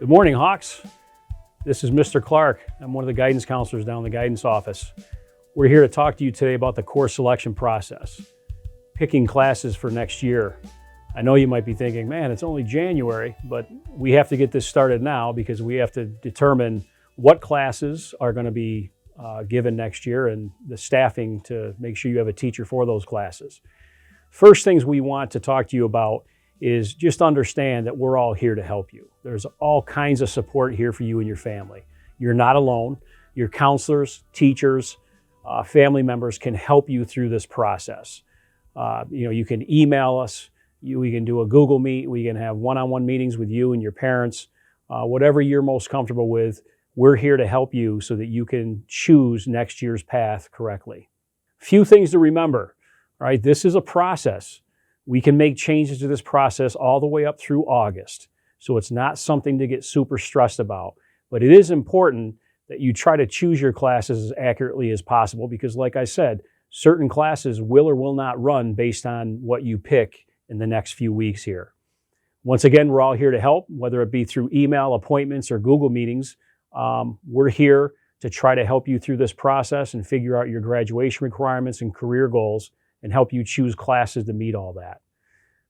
Good morning, Hawks. This is Mr. Clark. I'm one of the guidance counselors down in the guidance office. We're here to talk to you today about the course selection process, picking classes for next year. I know you might be thinking, man, it's only January, but we have to get this started now because we have to determine what classes are going to be given next year and the staffing to make sure you have a teacher for those classes. First things we want to talk to you about is just understand that we're all here to help you. There's all kinds of support here for you and your family. You're not alone. Your counselors, teachers, family members can help you through this process. You can email us. We can do a Google Meet. We can have one-on-one meetings with you and your parents. Whatever you're most comfortable with, we're here to help you so that you can choose next year's path correctly. Few things to remember, right? This is a process. We can make changes to this process all the way up through August. So it's not something to get super stressed about. But it is important that you try to choose your classes as accurately as possible because, like I said, certain classes will or will not run based on what you pick in the next few weeks here. Once again, we're all here to help, whether it be through email, appointments, or Google meetings. We're here to try to help you through this process and figure out your graduation requirements and career goals and help you choose classes to meet all that.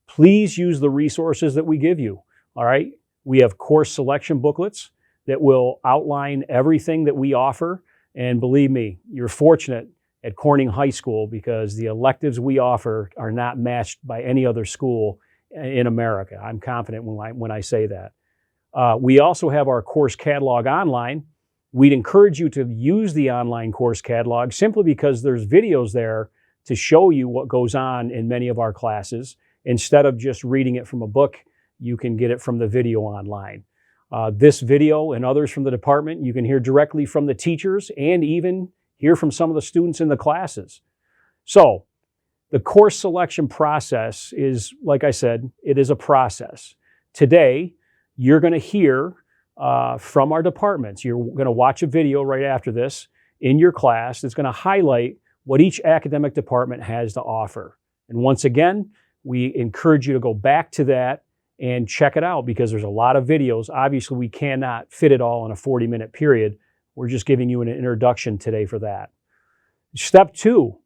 Please use the resources that we give you, all right? We have course selection booklets that will outline everything that we offer. And believe me, you're fortunate at Corning High School because the electives we offer are not matched by any other school in America. I'm confident when I say that. We also have our course catalog online. We'd encourage you to use the online course catalog simply because there's videos there to show you what goes on in many of our classes. Instead of just reading it from a book, you can get it from the video online. This video and others from the department, you can hear directly from the teachers and even hear from some of the students in the classes. So the course selection process is, like I said, it is a process. Today, you're going to hear from our departments. You're going to watch a video right after this in your class that's going to highlight what each academic department has to offer. And once again, we encourage you to go back to that and check it out because there's a lot of videos. Obviously, we cannot fit it all in a 40-minute period. We're just giving you an introduction today for that. Step 2,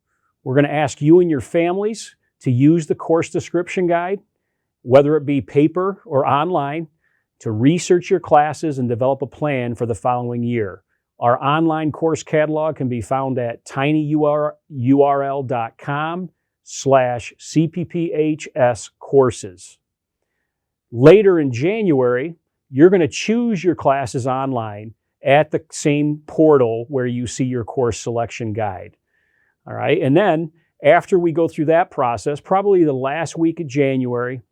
we're going to ask you and your families to use the course description guide, whether it be paper or online, to research your classes and develop a plan for the following year. Our online course catalog can be found at tinyurl.com/CPPHS courses. Later in January, you're going to choose your classes online at the same portal where you see your course selection guide. All right. And then after we go through that process, probably the last week of January,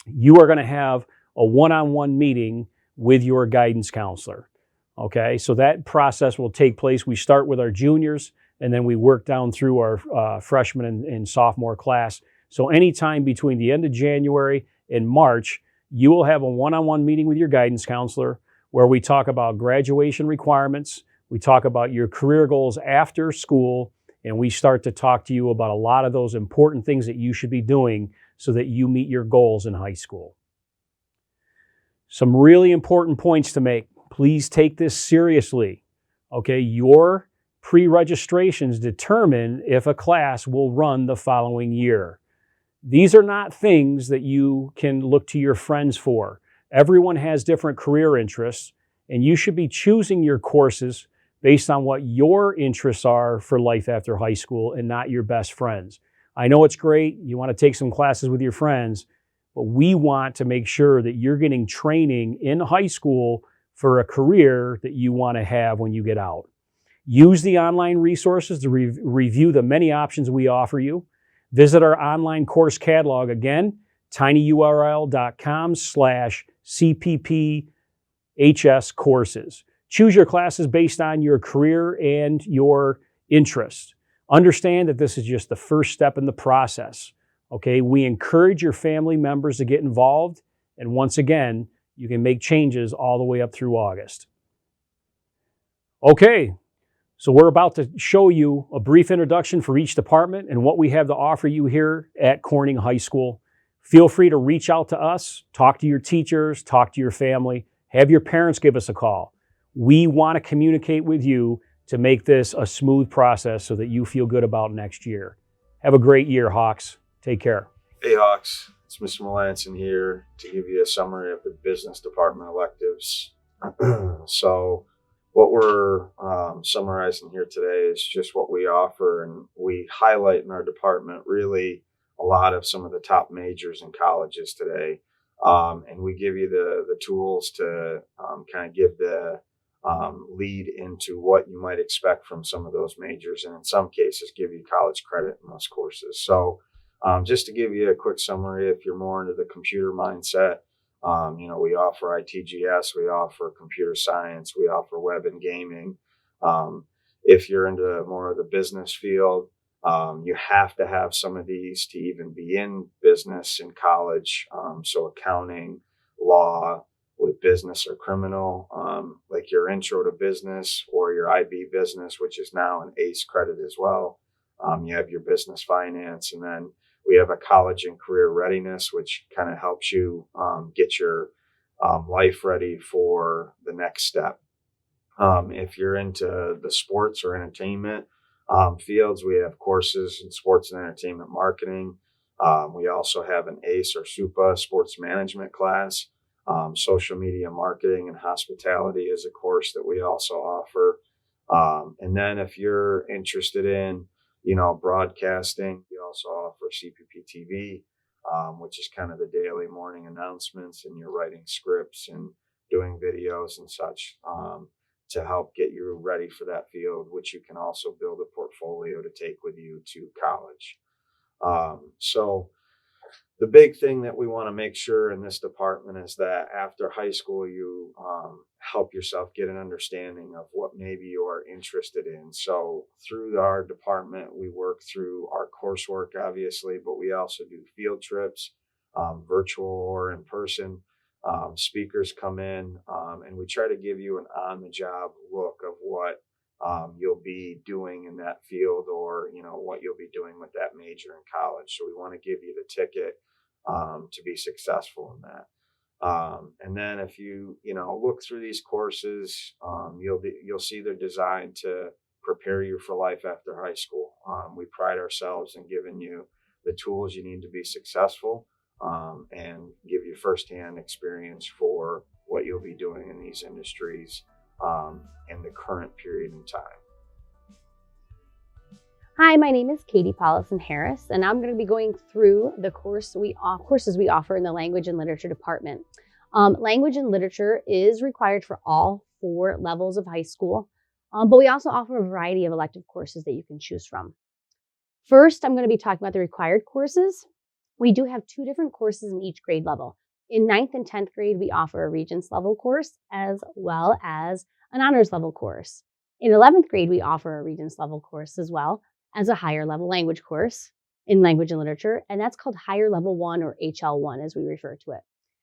you are going to have a one-on-one meeting with your guidance counselor. Okay, so that process will take place. We start with our juniors, and then we work down through our freshman and sophomore class. So anytime between the end of January and March, you will have a one-on-one meeting with your guidance counselor where we talk about graduation requirements, we talk about your career goals after school, and we start to talk to you about a lot of those important things that you should be doing so that you meet your goals in high school. Some really important points to make. Please take this seriously. Okay, your pre-registrations determine if a class will run the following year. These are not things that you can look to your friends for. Everyone has different career interests, and you should be choosing your courses based on what your interests are for life after high school and not your best friends. I know it's great. You want to take some classes with your friends, but we want to make sure that you're getting training in high school for a career that you want to have when you get out. Use the online resources to review the many options we offer you. Visit our online course catalog again, tinyurl.com/CPPHS courses. Choose your classes based on your career and your interests. Understand that this is just the first step in the process. Okay, we encourage your family members to get involved, and once again, you can make changes all the way up through August. Okay, so we're about to show you a brief introduction for each department and what we have to offer you here at Corning High School. Feel free to reach out to us, talk to your teachers, talk to your family, Have your parents give us a call. We want to communicate with you to make this a smooth process so that you feel good about next year. Have a great year, Hawks. Take care. Hey Hawks, it's Mr. Melanson here to give you a summary of the business department electives. So what we're summarizing here today is just what we offer, and we highlight in our department really a lot of some of the top majors in colleges today. And we give you the tools to kind of give the lead into what you might expect from some of those majors, and in some cases give you college credit in those courses. So just to give you a quick summary, if you're more into the computer mindset, we offer ITGS, we offer computer science, we offer web and gaming. If you're into more of the business field, you have to have some of these to even be in business in college. So accounting, law, with business or criminal, like your intro to business or your IB business, which is now an ACE credit as well. You have your business finance, and then we have a college and career readiness, which kind of helps you get your life ready for the next step. If you're into the sports or entertainment fields, we have courses in sports and entertainment marketing. We also have an ACE or SUPA sports management class. Social media marketing and hospitality is a course that we also offer. And then if you're interested in broadcasting, we also offer CPP TV, which is kind of the daily morning announcements, and you're writing scripts and doing videos and such to help get you ready for that field, which you can also build a portfolio to take with you to college. So the big thing that we want to make sure in this department is that after high school, you help yourself get an understanding of what maybe you are interested in. So through our department, we work through our coursework, obviously, but we also do field trips, virtual or in person. Speakers come in, and we try to give you an on-the-job look of what you'll be doing in that field, or what you'll be doing with that major in college. So we want to give you the ticket to be successful in that. And then if you look through these courses, you'll see they're designed to prepare you for life after high school. We pride ourselves in giving you the tools you need to be successful, and give you firsthand experience for what you'll be doing in these industries in the current period in time. Hi, my name is Katie Paulison Harris, and I'm going to be going through the courses we offer in the Language and Literature department. Language and Literature is required for all 4 levels of high school, but we also offer a variety of elective courses that you can choose from. First, I'm going to be talking about the required courses. We do have 2 different courses in each grade level. In 9th and 10th grade, we offer a Regents level course as well as an Honors level course. In 11th grade, we offer a Regents level course as well as a higher level language course in Language and Literature, and that's called Higher Level 1 or HL1 as we refer to it.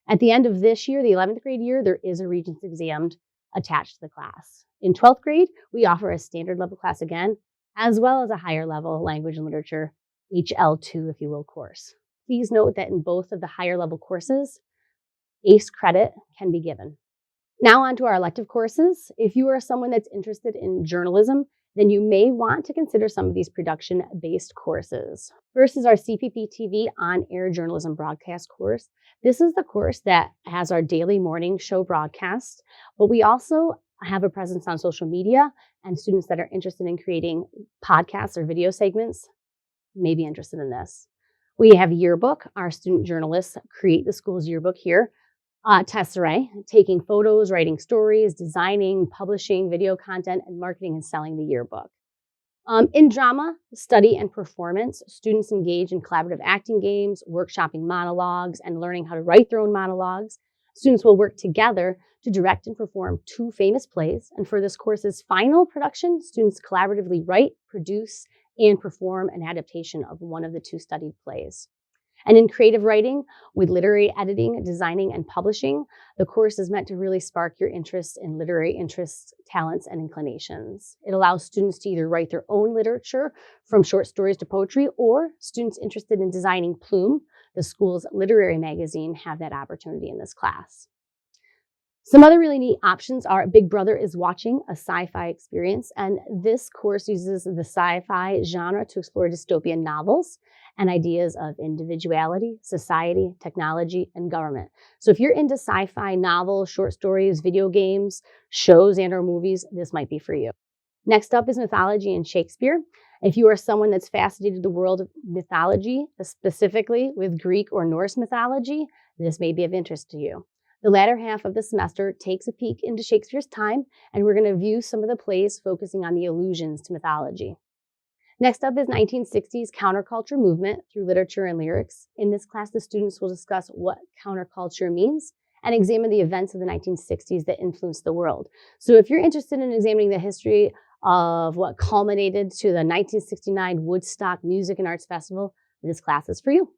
At the end of this year, the 11th grade year, there is a Regents exam attached to the class. In 12th grade, we offer a standard level class again, as well as a higher level Language and Literature, HL2, if you will, course. Please note that in both of the higher level courses, ACE credit can be given. Now on to our elective courses. If you are someone that's interested in journalism, then you may want to consider some of these production-based courses. First is our CPP TV on-air journalism broadcast course. This is the course that has our daily morning show broadcast, but we also have a presence on social media, and students that are interested in creating podcasts or video segments may be interested in this. We have yearbook. Our student journalists create the school's yearbook here. Tesserae, taking photos, writing stories, designing, publishing video content, and marketing and selling the yearbook. In drama, study, and performance, students engage in collaborative acting games, workshopping monologues, and learning how to write their own monologues. Students will work together to direct and perform 2 famous plays, and for this course's final production, students collaboratively write, produce, and perform an adaptation of one of the 2 studied plays. And in creative writing, with literary editing, designing, and publishing, the course is meant to really spark your interest in literary interests, talents, and inclinations. It allows students to either write their own literature, from short stories to poetry, or students interested in designing Plume, the school's literary magazine, have that opportunity in this class. Some other really neat options are Big Brother is Watching, a sci-fi experience. And this course uses the sci-fi genre to explore dystopian novels and ideas of individuality, society, technology, and government. So if you're into sci-fi novels, short stories, video games, shows, and or movies, this might be for you. Next up is Mythology and Shakespeare. If you are someone that's fascinated with the world of mythology, specifically with Greek or Norse mythology, this may be of interest to you. The latter half of the semester takes a peek into Shakespeare's time, and we're going to view some of the plays focusing on the allusions to mythology. Next up is 1960s counterculture movement through literature and lyrics. In this class, the students will discuss what counterculture means and examine the events of the 1960s that influenced the world. So if you're interested in examining the history of what culminated to the 1969 Woodstock Music and Arts Festival, this class is for you.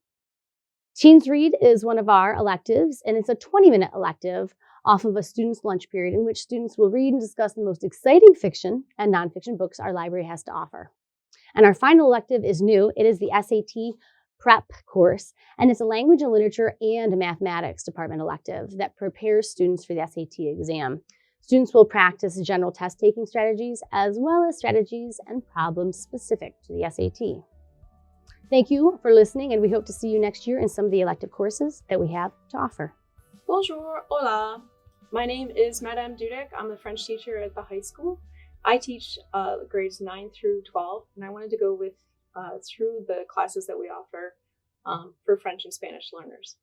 Teens Read is one of our electives, and it's a 20-minute elective off of a student's lunch period in which students will read and discuss the most exciting fiction and nonfiction books our library has to offer. And our final elective is new. It is the SAT Prep course, and it's a language and literature and mathematics department elective that prepares students for the SAT exam. Students will practice general test-taking strategies as well as strategies and problems specific to the SAT. Thank you for listening, and we hope to see you next year in some of the elective courses that we have to offer. Bonjour, hola. My name is Madame Dudek. I'm a French teacher at the high school. I teach grades 9 through 12, and I wanted to go through the classes that we offer for French and Spanish learners.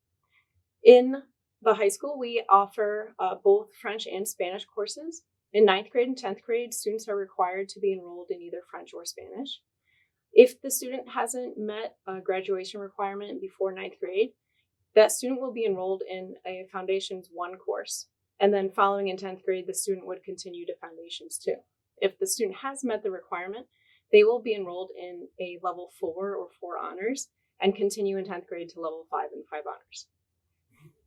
In the high school, we offer both French and Spanish courses. In 9th grade and 10th grade, students are required to be enrolled in either French or Spanish. If the student hasn't met a graduation requirement before 9th grade, that student will be enrolled in a Foundations 1 course. And then following in 10th grade, the student would continue to Foundations 2. If the student has met the requirement, they will be enrolled in a level 4 or 4 honors and continue in 10th grade to level 5 and 5 honors.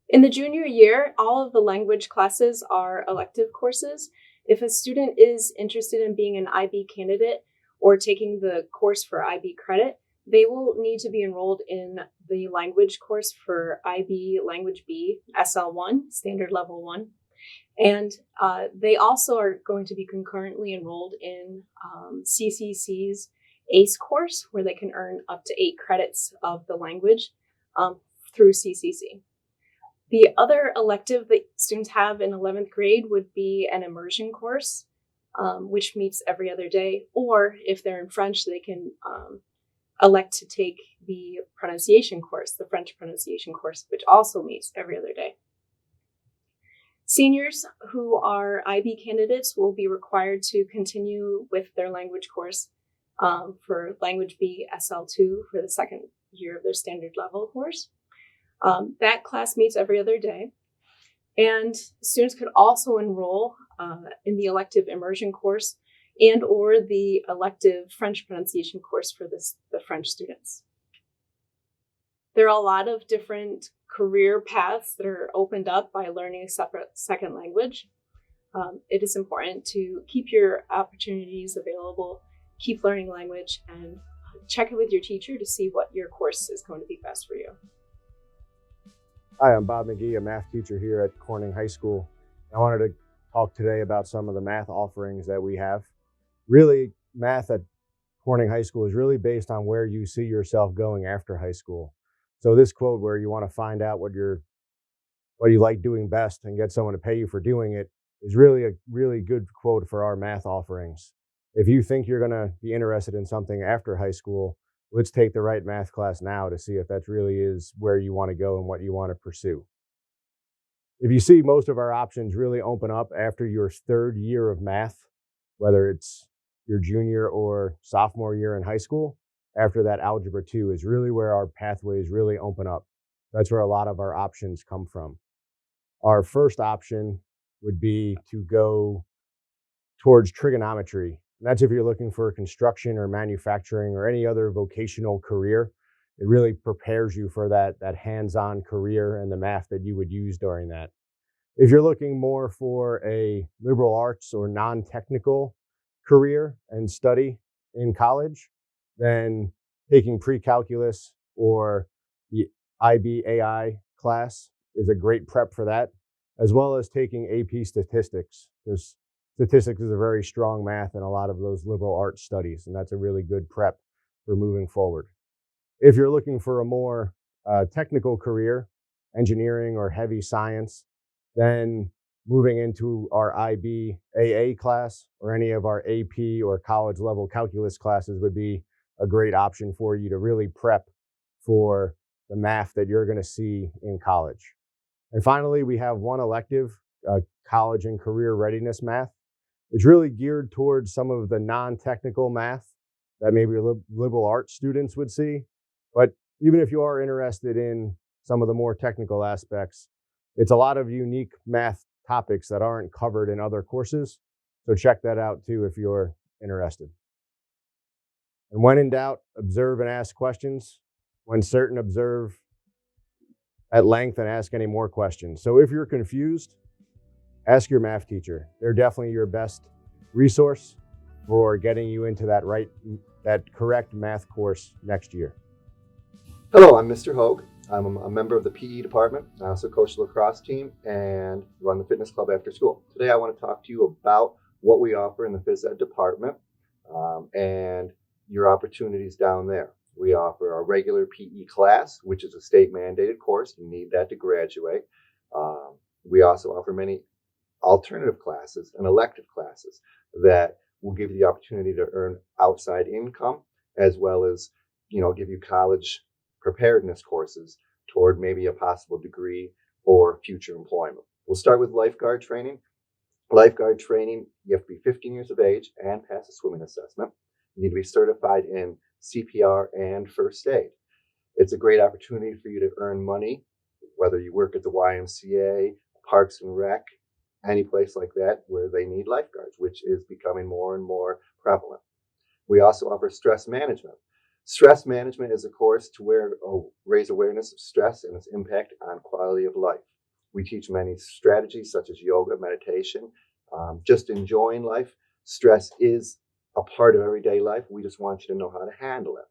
In the junior year, all of the language classes are elective courses. If a student is interested in being an IB candidate or taking the course for IB credit, they will need to be enrolled in the language course for IB Language B, SL1, Standard Level 1. And they also are going to be concurrently enrolled in CCC's ACE course, where they can earn up to 8 credits of the language through CCC. The other elective that students have in 11th grade would be an immersion course, which meets every other day. Or if they're in French, they can elect to take the pronunciation course, the French pronunciation course, which also meets every other day. Seniors who are IB candidates will be required to continue with their language course for Language B SL2 for the second year of their standard level course. That class meets every other day. And students could also enroll in the elective immersion course and or the elective French pronunciation course for the French students. There are a lot of different career paths that are opened up by learning a separate second language. It is important to keep your opportunities available, keep learning language, and check it with your teacher to see what your course is going to be best for you. Hi, I'm Bob McGee, a math teacher here at Corning High School. I wanted to talk today about some of the math offerings that we have. Really, math at Corning High School is really based on where you see yourself going after high school. So this quote where you want to find out what you like doing best and get someone to pay you for doing it is really a really good quote for our math offerings. If you think you're going to be interested in something after high school, let's take the right math class now to see if that really is where you want to go and what you want to pursue. If you see, most of our options really open up after your third year of math, whether it's your junior or sophomore year in high school. After that, Algebra 2 is really where our pathways really open up. That's where a lot of our options come from. Our first option would be to go towards trigonometry. That's if you're looking for construction or manufacturing or any other vocational career. It really prepares you for that hands-on career and the math that you would use during that. If you're looking more for a liberal arts or non-technical career and study in college, then taking pre-calculus or the IB AI class is a great prep for that. as well as taking AP statistics. Because statistics is a very strong math in a lot of those liberal arts studies, and that's a really good prep for moving forward. If you're looking for a more technical career, engineering or heavy science, then moving into our IBAA class or any of our AP or college level calculus classes would be a great option for you to really prep for the math that you're going to see in college. And finally, we have one elective, college and career readiness math. It's really geared towards some of the non-technical math that maybe liberal arts students would see. But even if you are interested in some of the more technical aspects, it's a lot of unique math topics that aren't covered in other courses. So check that out too if you're interested. And when in doubt, observe and ask questions. When certain, observe at length and ask any more questions. So if you're confused, ask your math teacher. They're definitely your best resource for getting you into that correct math course next year. Hello, I'm Mr. Hogue. I'm a member of the PE department. I also coach the lacrosse team and run the fitness club after school. Today I want to talk to you about what we offer in the phys ed department and your opportunities down there. We offer a regular PE class, which is a state mandated course. You need that to graduate. We also offer many alternative classes and elective classes that will give you the opportunity to earn outside income, as well as, give you college preparedness courses toward maybe a possible degree or future employment. We'll start with lifeguard training. Lifeguard training, you have to be 15 years of age and pass a swimming assessment. You need to be certified in CPR and first aid. It's a great opportunity for you to earn money, whether you work at the YMCA, Parks and Rec, any place like that where they need lifeguards, which is becoming more and more prevalent. We also offer stress management. Stress management is a course to raise awareness of stress and its impact on quality of life. We teach many strategies such as yoga, meditation, just enjoying life. Stress is a part of everyday life. We just want you to know how to handle it.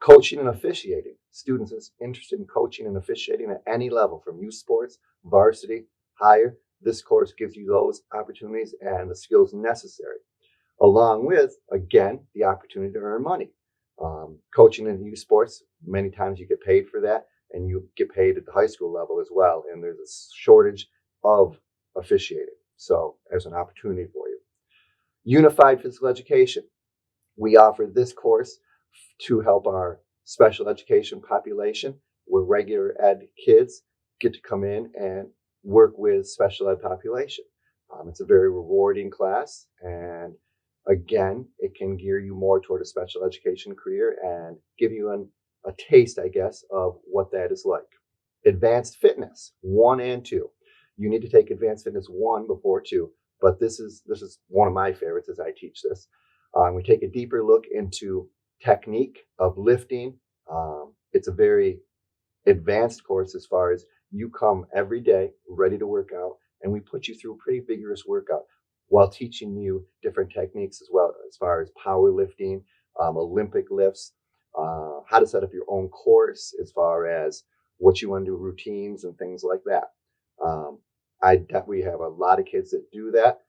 Coaching and officiating. Students is interested in coaching and officiating at any level, from youth sports, varsity, higher. This course gives you those opportunities and the skills necessary, along with, again, the opportunity to earn money. Coaching in youth sports, many times you get paid for that, and you get paid at the high school level as well. And there's a shortage of officiating. So there's an opportunity for you. Unified physical education. We offer this course to help our special education population, where regular ed kids get to come in and work with special ed population. It's a very rewarding class, and again, it can gear you more toward a special education career and give you a taste, I guess, of what that is like. Advanced fitness 1 and 2. You need to take advanced fitness 1 before 2, but this is one of my favorites as I teach this. We take a deeper look into technique of lifting. It's a very advanced course as far as you come every day ready to work out, and we put you through a pretty vigorous workout while teaching you different techniques as well, as far as powerlifting, Olympic lifts, how to set up your own course, as far as what you want to do, routines and things like that. We have a lot of kids that do that,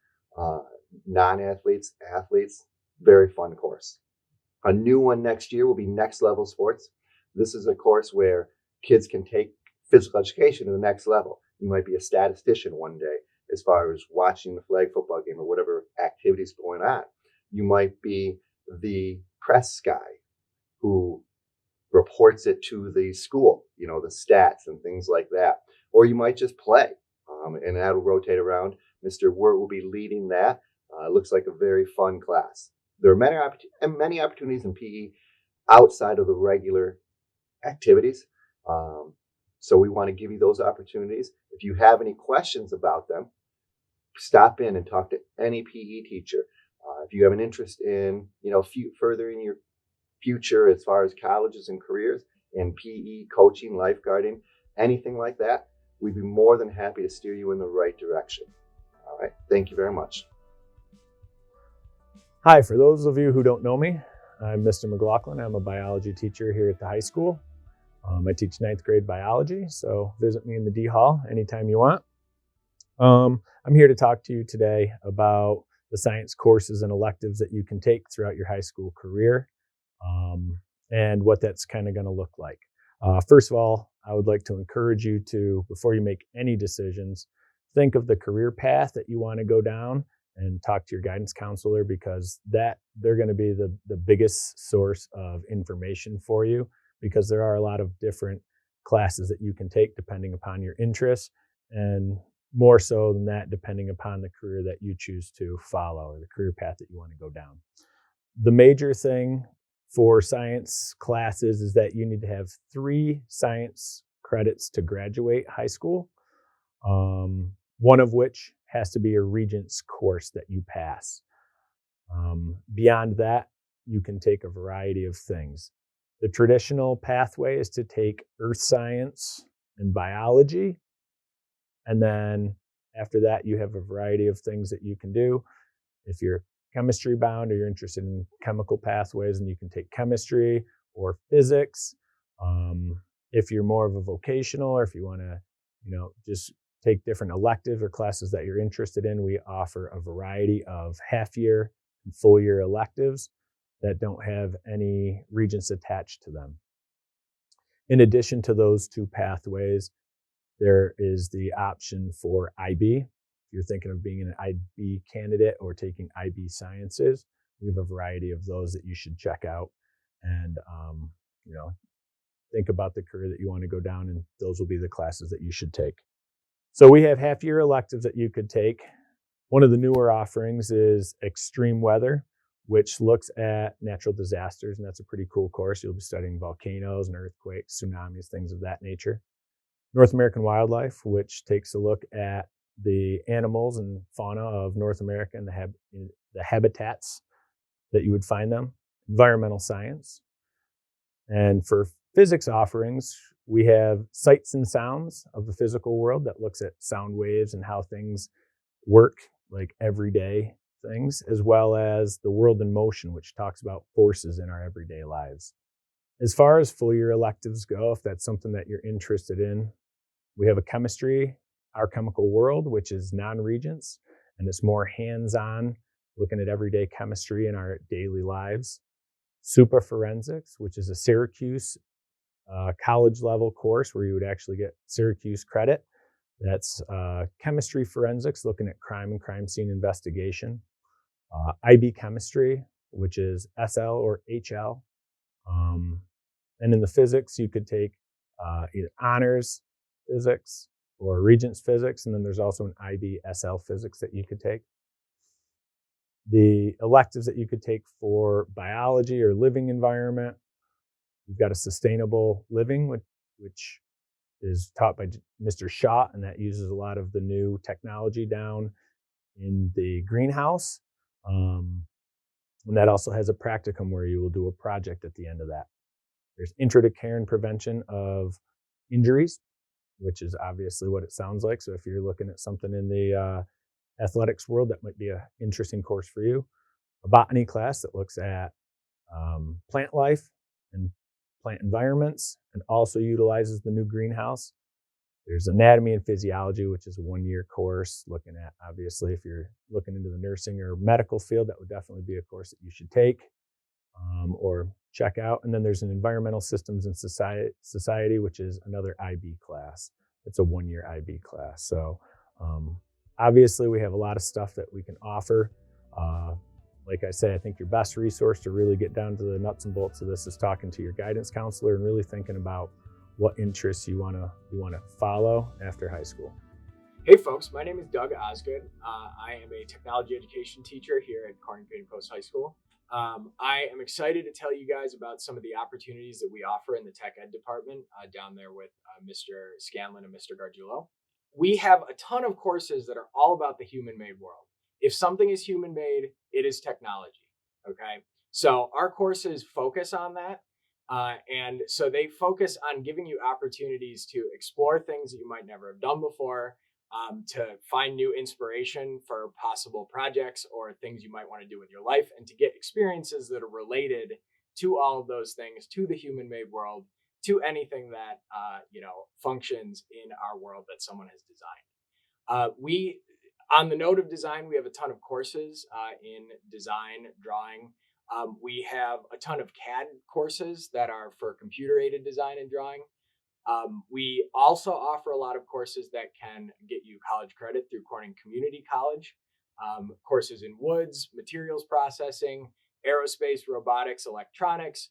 non-athletes, athletes. Very fun course. A new one next year will be Next Level Sports. This is a course where kids can take physical education to the next level. You might be a statistician one day, as far as watching the flag football game or whatever activities going on. You might be the press guy who reports it to the school, the stats and things like that. Or you might just play, and that'll rotate around. Mr. Wirt will be leading that. It looks like a very fun class. There are many opportunities in PE outside of the regular activities. So we want to give you those opportunities. If you have any questions about them, stop in and talk to any PE teacher. If you have an interest in, furthering your future as far as colleges and careers in PE, coaching, lifeguarding, anything like that, we'd be more than happy to steer you in the right direction. All right. Thank you very much. Hi, for those of you who don't know me, I'm Mr. McLaughlin. I'm a biology teacher here at the high school. I teach 9th grade biology, so visit me in the D Hall anytime you want. I'm here to talk to you today about the science courses and electives that you can take throughout your high school career, and what that's kind of going to look like. First of all, I would like to encourage you to, before you make any decisions, think of the career path that you want to go down and talk to your guidance counselor, because they're going to be the biggest source of information for you, because there are a lot of different classes that you can take depending upon your interests, and more so than that, depending upon the career that you choose to follow or the career path that you want to go down. The major thing for science classes is that you need to have 3 science credits to graduate high school, one of which has to be a Regents course that you pass. Beyond that, you can take a variety of things. The traditional pathway is to take earth science and biology, and then after that, you have a variety of things that you can do. If you're chemistry bound or you're interested in chemical pathways, and you can take chemistry or physics. If you're more of a vocational, or if you want to, just take different electives or classes that you're interested in, we offer a variety of half-year and full-year electives that don't have any regents attached to them. In addition to those 2 pathways, there is the option for IB. If you're thinking of being an IB candidate or taking IB sciences, we have a variety of those that you should check out, and think about the career that you want to go down, and those will be the classes that you should take. So we have half-year electives that you could take. One of the newer offerings is extreme weather, which looks at natural disasters, and that's a pretty cool course. You'll be studying volcanoes and earthquakes, tsunamis, things of that nature. North American wildlife, which takes a look at the animals and fauna of North America and the habitats that you would find them. Environmental science. And for physics offerings, we have sights and sounds of the physical world that looks at sound waves and how things work, like everyday things, as well as the world in motion, which talks about forces in our everyday lives. As far as full-year electives go, if that's something that you're interested in, we have a chemistry, Our Chemical World, which is non-regents, and it's more hands-on, looking at everyday chemistry in our daily lives. Super Forensics, which is a Syracuse college-level course where you would actually get Syracuse credit. That's chemistry forensics, looking at crime and crime scene investigation. IB Chemistry, which is SL or HL. And in the physics, you could take either honors physics or Regents physics, and then there's also an IB SL physics that you could take. The electives that you could take for biology or living environment, you've got a sustainable living, which is taught by Mr. Shaw, and that uses a lot of the new technology down in the greenhouse. And that also has a practicum where you will do a project at the end of that. There's Intro to Care and Prevention of Injuries, which is obviously what it sounds like. So if you're looking at something in the athletics world, that might be an interesting course for you. A botany class that looks at plant life and plant environments, and also utilizes the new greenhouse. There's Anatomy and Physiology, which is a 1-year course looking at, obviously, if you're looking into the nursing or medical field, that would definitely be a course that you should take or check out. And then there's an Environmental Systems and Society, which is another IB class. It's a 1-year IB class. So obviously, we have a lot of stuff that we can offer. Like I say, I think your best resource to really get down to the nuts and bolts of this is talking to your guidance counselor and really thinking about what interests you want to follow after high school. Hey folks, my name is Doug Osgood. I am a technology education teacher here at Corning Post High School. I am excited to tell you guys about some of the opportunities that we offer in the tech ed department down there with Mr. Scanlon and Mr. Gargiulo. We have a ton of courses that are all about the human-made world. If something is human-made, it is technology, okay? So our courses focus on that. And so they focus on giving you opportunities to explore things that you might never have done before, to find new inspiration for possible projects or things you might want to do with your life, and to get experiences that are related to all of those things, to the human-made world, to anything that functions in our world that someone has designed. On the note of design, we have a ton of courses in design, drawing. We have a ton of CAD courses that are for computer-aided design and drawing. We also offer a lot of courses that can get you college credit through Corning Community College. Courses in woods, materials processing, aerospace, robotics, electronics.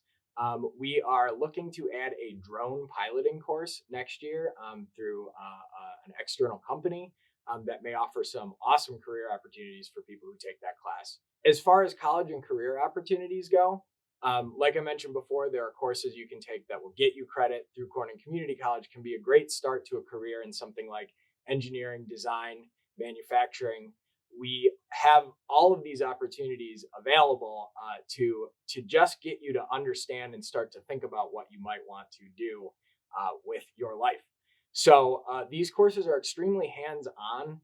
We are looking to add a drone piloting course next year through an external company that may offer some awesome career opportunities for people who take that class. As far as college and career opportunities go, like I mentioned before, there are courses you can take that will get you credit through Corning Community College, can be a great start to a career in something like engineering, design, manufacturing. We have all of these opportunities available to just get you to understand and start to think about what you might want to do with your life. So these courses are extremely hands-on.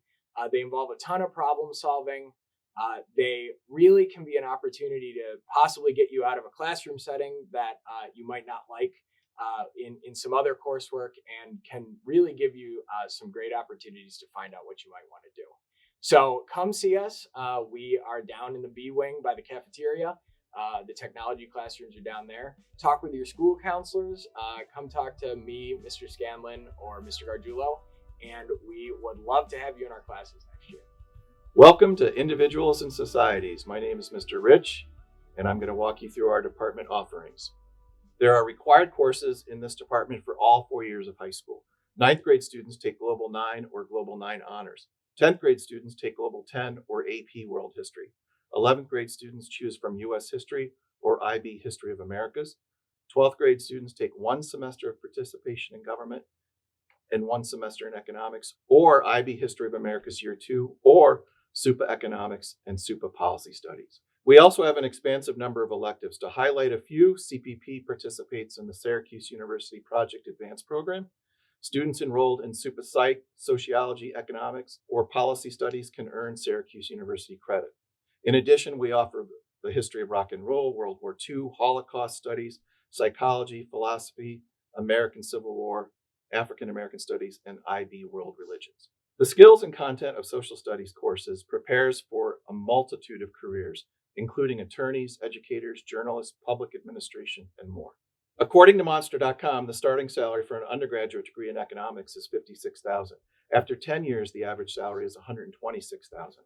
They involve a ton of problem solving. They really can be an opportunity to possibly get you out of a classroom setting that you might not like in some other coursework, and can really give you some great opportunities to find out what you might want to do. So come see us. We are down in the B wing by the cafeteria. The technology classrooms are down there. Talk with your school counselors. Come talk to me, Mr. Scanlon, or Mr. Gargiulo, and we would love to have you in our classes next year. Welcome to Individuals and Societies. My name is Mr. Rich, and I'm going to walk you through our department offerings. There are required courses in this department for all 4 years of high school. 9th grade students take Global 9 or Global 9 Honors. 10th grade students take Global 10 or AP World History. 11th grade students choose from U.S. History or IB History of Americas. 12th grade students take 1 semester of participation in government and 1 semester in economics, or IB History of Americas Year 2, or SUPA Economics and SUPA Policy Studies. We also have an expansive number of electives. To highlight a few, CPP participates in the Syracuse University Project Advanced Program. Students enrolled in SUPA Psych, Sociology, Economics, or Policy Studies can earn Syracuse University credit. In addition, we offer the history of rock and roll, World War II, Holocaust studies, psychology, philosophy, American Civil War, African American studies, and IB world religions. The skills and content of social studies courses prepares for a multitude of careers, including attorneys, educators, journalists, public administration, and more. According to Monster.com, the starting salary for an undergraduate degree in economics is $56,000. After 10 years, the average salary is $126,000.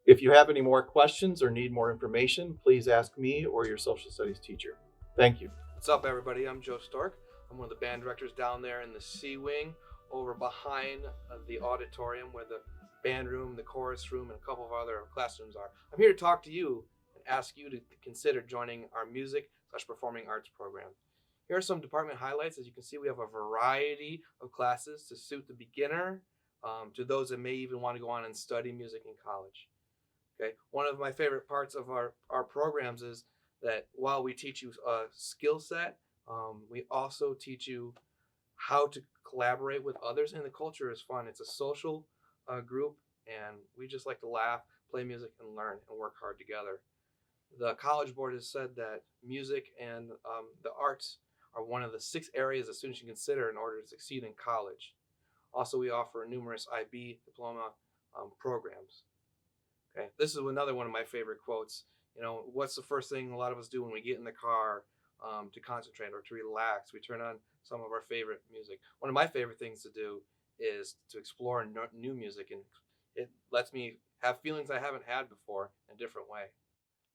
If you have any more questions or need more information, please ask me or your social studies teacher. Thank you. What's up, everybody? I'm Joe Stork. I'm one of the band directors down there in the C Wing, over behind the auditorium where the band room, the chorus room, and a couple of other classrooms are. I'm here to talk to you and ask you to consider joining our music/performing arts program. Here are some department highlights. As you can see, we have a variety of classes to suit the beginner, to those that may even want to go on and study music in college. Okay, one of my favorite parts of our programs is that while we teach you a skill set, we also teach you how to collaborate with others, and the culture is fun. It's a social group, and we just like to laugh, play music, and learn and work hard together. The College Board has said that music and the arts are one of the 6 areas that students should consider in order to succeed in college. Also, we offer numerous IB diploma programs. Okay, this is another one of my favorite quotes. You know, what's the first thing a lot of us do when we get in the car to concentrate or to relax? We turn on some of our favorite music. One of my favorite things to do is to explore new music, and it lets me have feelings I haven't had before in a different way.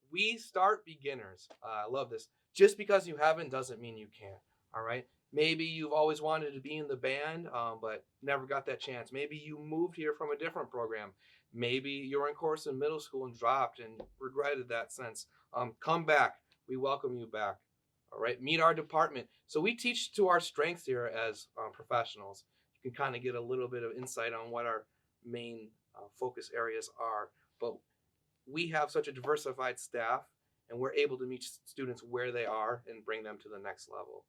We start beginners. I love this. Just because you haven't doesn't mean you can't. All right. Maybe you've always wanted to be in the band, but never got that chance. Maybe you moved here from a different program. Maybe you were in chorus in middle school and dropped and regretted that since. Come back. We welcome you back. All right. Meet our department. So we teach to our strengths here as professionals. You can kind of get a little bit of insight on what our main focus areas are. But we have such a diversified staff, and we're able to meet students where they are and bring them to the next level.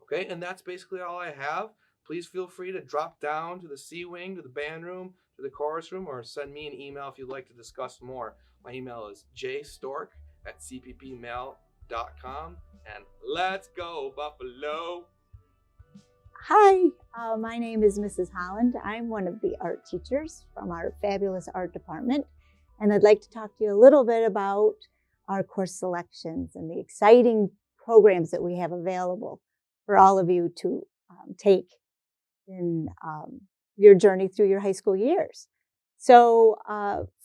Okay, and that's basically all I have. Please feel free to drop down to the C Wing, to the band room, to the chorus room, or send me an email if you'd like to discuss more. My email is jstork@cppmail.com, and let's go Buffalo. Hi, my name is Mrs. Holland. I'm one of the art teachers from our fabulous art department, and I'd like to talk to you a little bit about our course selections and the exciting programs that we have available for all of you to take in your journey through your high school years. So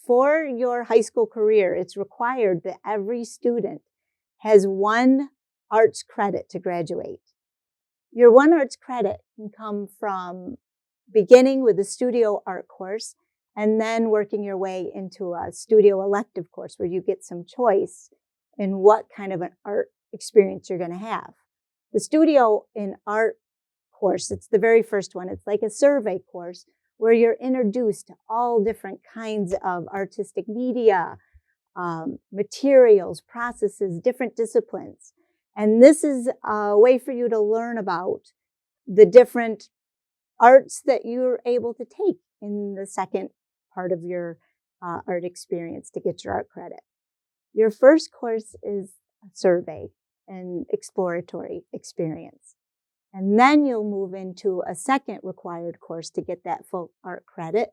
for your high school career, it's required that every student has 1 arts credit to graduate. Your 1 arts credit can come from beginning with a studio art course and then working your way into a studio elective course where you get some choice in what kind of an art experience you're going to have. The studio in art course, it's the very first one. It's like a survey course where you're introduced to all different kinds of artistic media, materials, processes, different disciplines. And this is a way for you to learn about the different arts that you're able to take in the second part of your art experience to get your art credit. Your first course is a survey and exploratory experience. And then you'll move into a second required course to get that full art credit.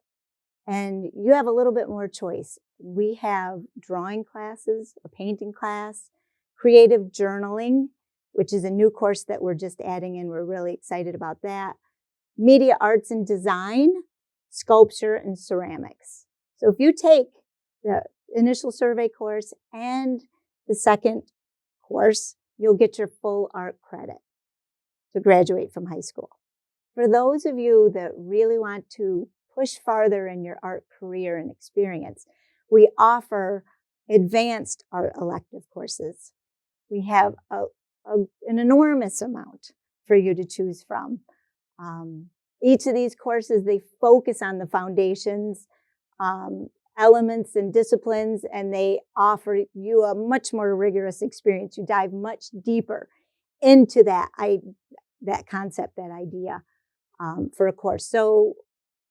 And you have a little bit more choice. We have drawing classes, a painting class, creative journaling, which is a new course that we're just adding in. We're really excited about that. Media arts and design, sculpture, and ceramics. So if you take the initial survey course and the second course, you'll get your full art credit to graduate from high school. For those of you that really want to push farther in your art career and experience, we offer advanced art elective courses. We have an enormous amount for you to choose from. Each of these courses, they focus on the foundations, elements and disciplines, and they offer you a much more rigorous experience. You dive much deeper into that concept, that idea for a course. So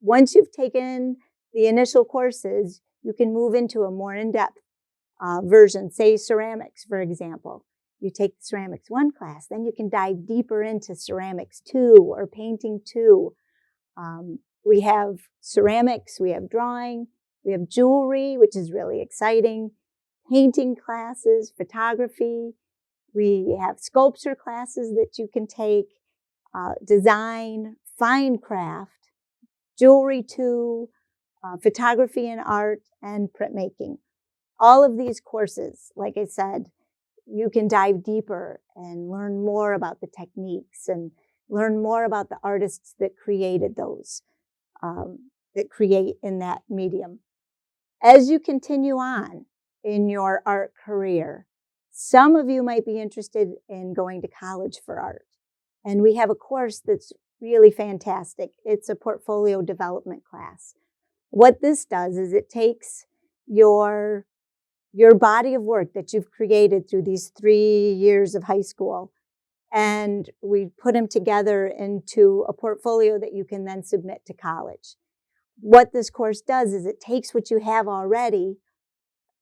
once you've taken the initial courses, you can move into a more in-depth version, say ceramics, for example. You take the ceramics 1 class, then you can dive deeper into ceramics 2 or painting 2. We have ceramics, we have drawing, we have jewelry, which is really exciting, painting classes, photography. We have sculpture classes that you can take, design, fine craft, jewelry 2, photography and art, and printmaking. All of these courses, like I said, you can dive deeper and learn more about the techniques and learn more about the artists that created those, that create in that medium. As you continue on in your art career, some of you might be interested in going to college for art. And we have a course that's really fantastic. It's a portfolio development class. What this does is it takes your body of work that you've created through these 3 years of high school, and we put them together into a portfolio that you can then submit to college. What this course does is it takes what you have already.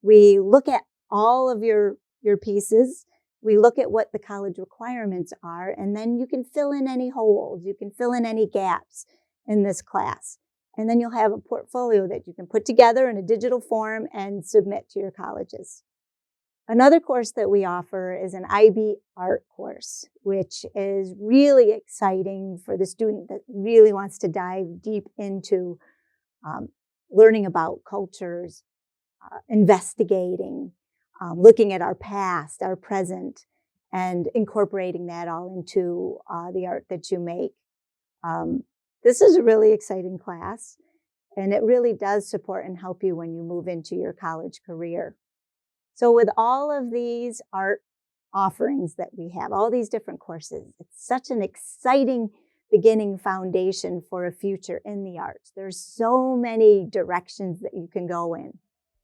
We look at all of your pieces. We look at what the college requirements are, and then you can fill in any holes. You can fill in any gaps in this class. And then you'll have a portfolio that you can put together in a digital form and submit to your colleges. Another course that we offer is an IB art course, which is really exciting for the student that really wants to dive deep into learning about cultures, investigating, looking at our past, our present, and incorporating that all into the art that you make. This is a really exciting class, and it really does support and help you when you move into your college career. So with all of these art offerings that we have, all these different courses, it's such an exciting beginning foundation for a future in the arts. There's so many directions that you can go in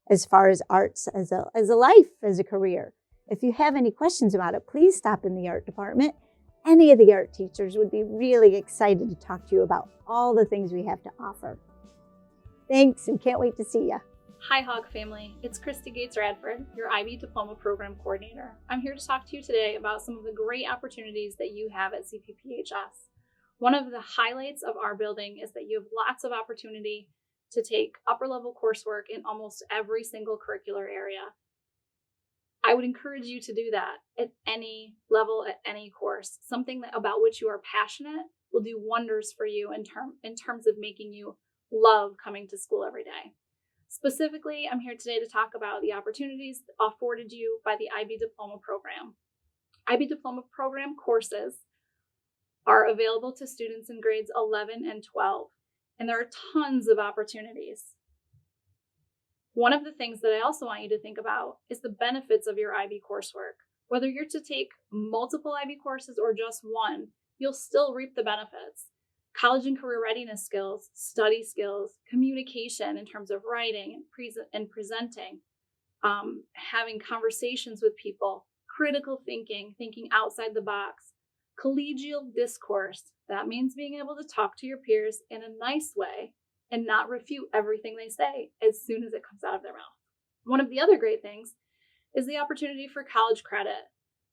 as far as arts as a life, as a career. If you have any questions about it, please stop in the art department. Any of the art teachers would be really excited to talk to you about all the things we have to offer. Thanks, and can't wait to see you. Hi Hog family, it's Christy Gates Radford, your IB Diploma Program Coordinator. I'm here to talk to you today about some of the great opportunities that you have at CPPHS. One of the highlights of our building is that you have lots of opportunity to take upper level coursework in almost every single curricular area. I would encourage you to do that at any level, at any course. Something about which you are passionate will do wonders for you in terms of making you love coming to school every day. Specifically, I'm here today to talk about the opportunities afforded you by the IB Diploma program. IB Diploma program courses are available to students in grades 11 and 12, and there are tons of opportunities. One of the things that I also want you to think about is the benefits of your IB coursework. Whether you're to take multiple IB courses or just one, you'll still reap the benefits. College and career readiness skills, study skills, communication in terms of writing and presenting, having conversations with people, critical thinking, thinking outside the box, collegial discourse. That means being able to talk to your peers in a nice way and not refute everything they say as soon as it comes out of their mouth. One of the other great things is the opportunity for college credit.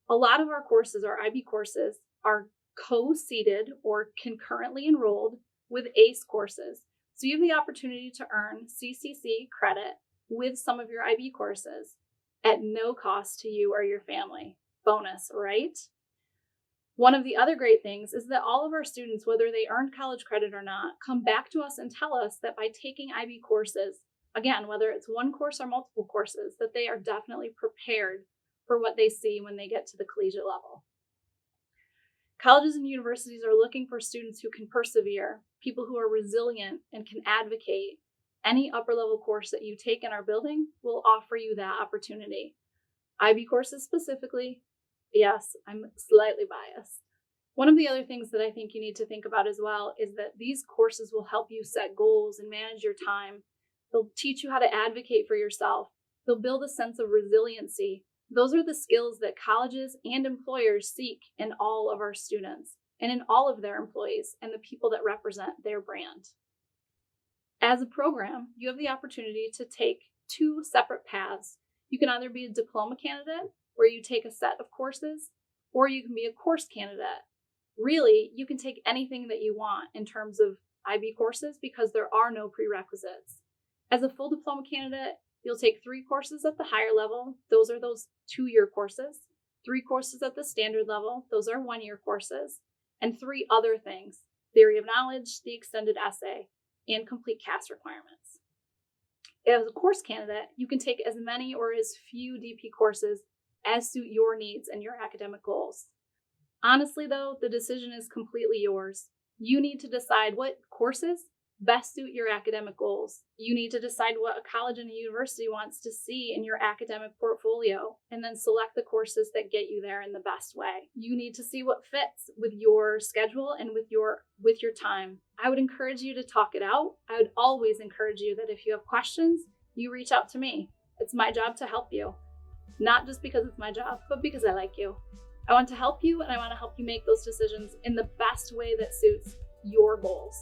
A lot of our courses, our IB courses, are co-seated or concurrently enrolled with ACE courses. So you have the opportunity to earn CCC credit with some of your IB courses at no cost to you or your family. Bonus, right? One of the other great things is that all of our students, whether they earned college credit or not, come back to us and tell us that by taking IB courses, again, whether it's one course or multiple courses, that they are definitely prepared for what they see when they get to the collegiate level. Colleges and universities are looking for students who can persevere, people who are resilient and can advocate. Any upper level course that you take in our building will offer you that opportunity. IB courses specifically, yes, I'm slightly biased. One of the other things that I think you need to think about as well is that these courses will help you set goals and manage your time. They'll teach you how to advocate for yourself. They'll build a sense of resiliency. Those are the skills that colleges and employers seek in all of our students and in all of their employees and the people that represent their brand. As a program, you have the opportunity to take two separate paths. You can either be a diploma candidate, where you take a set of courses, or you can be a course candidate. Really, you can take anything that you want in terms of IB courses because there are no prerequisites. As a full diploma candidate, you'll take 3 courses at the higher level. Those are those 2-year courses. 3 courses at the standard level. Those are 1-year courses. And 3 other things: theory of knowledge, the extended essay, and complete CAS requirements. As a course candidate, you can take as many or as few DP courses as suit your needs and your academic goals. Honestly, though, the decision is completely yours. You need to decide what courses best suit your academic goals. You need to decide what a college and a university wants to see in your academic portfolio, and then select the courses that get you there in the best way. You need to see what fits with your schedule and with your time. I would encourage you to talk it out. I would always encourage you that if you have questions, you reach out to me. It's my job to help you. Not just because it's my job, but because I like you. I want to help you, and I want to help you make those decisions in the best way that suits your goals.